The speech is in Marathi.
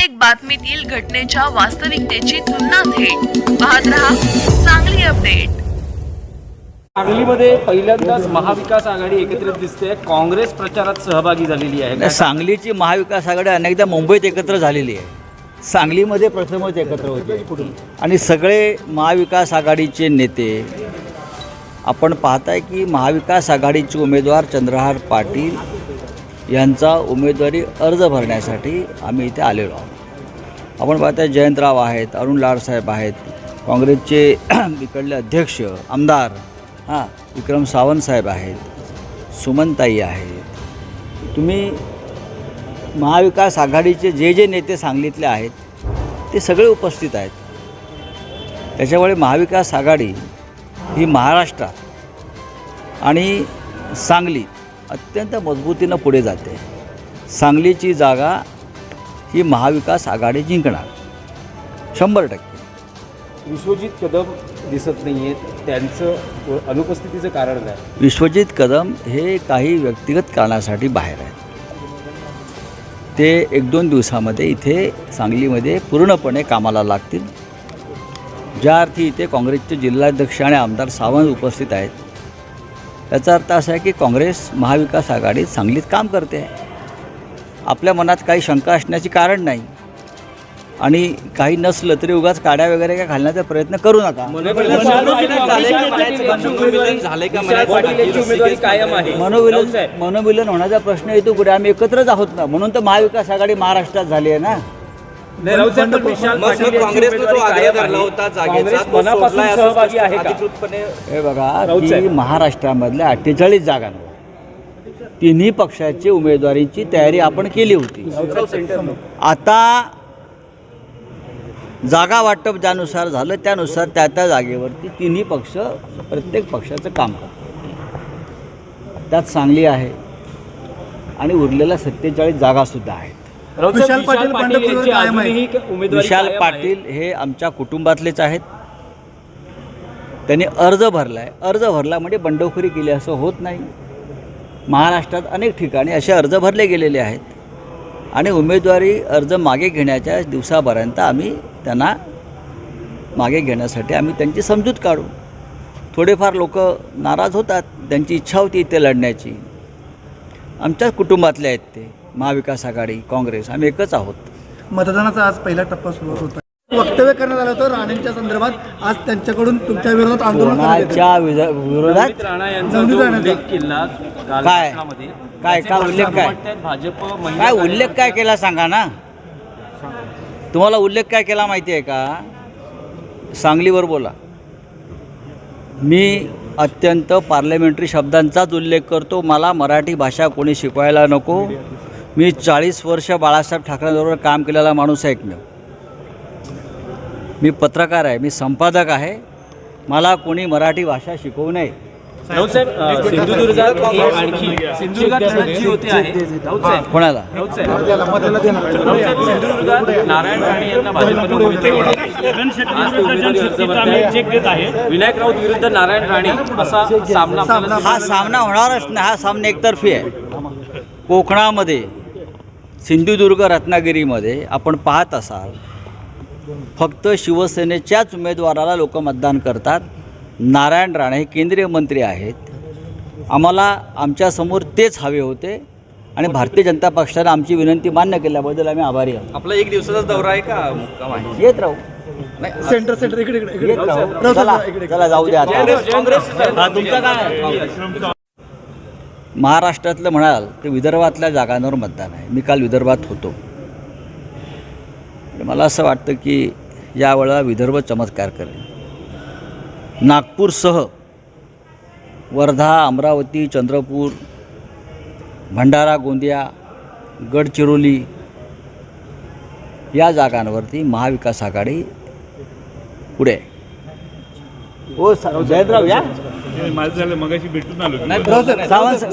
प्रत्येक बातमीतील घटनेच्या वास्तविकतेची तुलना थेट पाहत रहा सांगली अपडेट। सांगलीमध्ये पहिल्यांदाच महाविकास आघाडी एकत्रित दिसते। काँग्रेस प्रचारात सहभागी झालेली आहे। सांगलीची महाविकास आघाडी अनेकदा मुंबईत एकत्र झालेली आहे, सांगलीमध्ये प्रथमच एकत्र होते आणि सगळे महाविकास आघाडीचे नेते आपण पाहताय की महाविकास आघाडीचे उमेदवार चंद्रहार पाटील यांचा उमेदवारी अर्ज भरण्यासाठी आम्ही इथे आलेलो आहोत। आपण पाहताय जयंतराव आहेत, अरुण लाडसाहेब आहेत, काँग्रेसचे इकडले अध्यक्ष आमदार विक्रम सावंत साहेब आहेत, सुमनताई आहेत। तुम्ही महाविकास आघाडीचे जे नेते सांगलीतले आहेत ते सगळे उपस्थित आहेत। त्याच्यामुळे महाविकास आघाडी ही महाराष्ट्रात आणि सांगलीत अत्यंत मजबूतीनं पुढे जाते। सांगलीची जागा ही महाविकास आघाडी जिंकणार 100%। विश्वजित कदम दिसत नाही आहेत, त्यांचं अनुपस्थितीचं कारण काय? विश्वजित कदम हे काही व्यक्तिगत कारणासाठी बाहेर आहेत। ते 1-2 दिवसामध्ये इथे सांगलीमध्ये पूर्णपणे कामाला लागतील। ज्या अर्थी इथे काँग्रेसचे जिल्हाध्यक्ष आणि आमदार सावंत उपस्थित आहेत, याचा अर्थ असा आहे की काँग्रेस महाविकास आघाडीत सांगलीत काम करते आहे। आपल्या मनात काही शंका असण्याची कारण नाही आणि काही नसलं तरी उगाच काड्या वगैरे काय घालण्याचा प्रयत्न करू नका। मनोविलन होण्याचा प्रश्न येतो पुढे। आम्ही एकत्रच आहोत ना, म्हणून तर महाविकास आघाडी महाराष्ट्रात झाली आहे ना। हे बघा की महाराष्ट्रामधल्या 48 जागांवर तिन्ही पक्षाची उमेदवारीची तयारी आपण केली होती। आता जागा वाटप ज्यानुसार झालं त्यानुसार त्या जागेवरती तिन्ही पक्ष प्रत्येक पक्षाचं काम करतात। त्यात सांगली आहे आणि उरलेल्या 47 जागासुद्धा आहेत। विशाल पाटील हे आमच्या कुटुंबातलेच आहेत। त्यांनी अर्ज भरला आहे। अर्ज भरला म्हणजे बंडखोरी केली असं होत नाही। महाराष्ट्रात अनेक ठिकाणी असे अर्ज भरले गेलेले आहेत आणि उमेदवारी अर्ज मागे घेण्याच्या दिवसापर्यंत आम्ही त्यांना मागे घेण्यासाठी आम्ही त्यांची समजूत काढू। थोडेफार लोक नाराज होतात, त्यांची इच्छा होती इथे लढण्याची। आमच्याच कुटुंबातले आहेत ते, महाविकास आघाडी काँग्रेस आम्ही एकच आहोत। मतदानाचा आज पहिला टप्पा सुरू होता, वक्तव्य करण्यात आलं होतं राणेंच्या संदर्भात। आज त्यांच्याकडून तुमच्या विरोधात आंदोलन विरोधात काय उल्लेख काय उल्लेख काय केला सांगा ना। तुम्हाला उल्लेख काय केला माहिती आहे का? सांगलीवर बोला। मी अत्यंत पार्लमेंटरी शब्दांचाच उल्लेख करतो। मला मराठी भाषा कोणी शिकवायला नको। मी 40 वर्ष बाळासाहेब ठाकरेंबरोबर काम केलेला माणूस आहे एकमेव। मी पत्रकार आहे, मी संपादक आहे। मला कोणी मराठी भाषा शिकवू नये। सिंधुदुर्गात कोणाला? नारायण राणे यांना भाजपने विनायक राऊत विरुद्ध नारायण राणे असा सामना हा सामना होणारच नाही। हा सामना एकतर्फी आहे। कोकणामध्ये सिंधुदुर्ग रत्नागिरीमध्ये आपण पाहत असाल फक्त शिवसेनेच्याच उमेदवाराला लोक मतदान करतात। नारायण राणे हे केंद्रीय मंत्री आहेत। आम्हाला आमच्यासमोर तेच हवे होते आणि भारतीय जनता पक्षाने आमची विनंती मान्य केल्याबद्दल आम्ही आभारी आहोत। आपला 1 दिवसाचा दौरा आहे का? मुक्काम आहे? येत राहू। सेंटर इकडे चला जाऊ द्या आता। तुमचं काय? महाराष्ट्रातलं म्हणाल तर विदर्भातल्या जागांवर मतदान आहे। मी काल विदर्भात होतो। मला असं वाटतं की यावेळेला विदर्भ चमत्कार करेल। नागपूरसह वर्धा, अमरावती, चंद्रपूर, भंडारा, गोंदिया, गडचिरोली या जागांवरती महाविकास आघाडी पुढे आहे। हो जयंतराव या माझं झालं मगाशी भेटून आलो। सावंत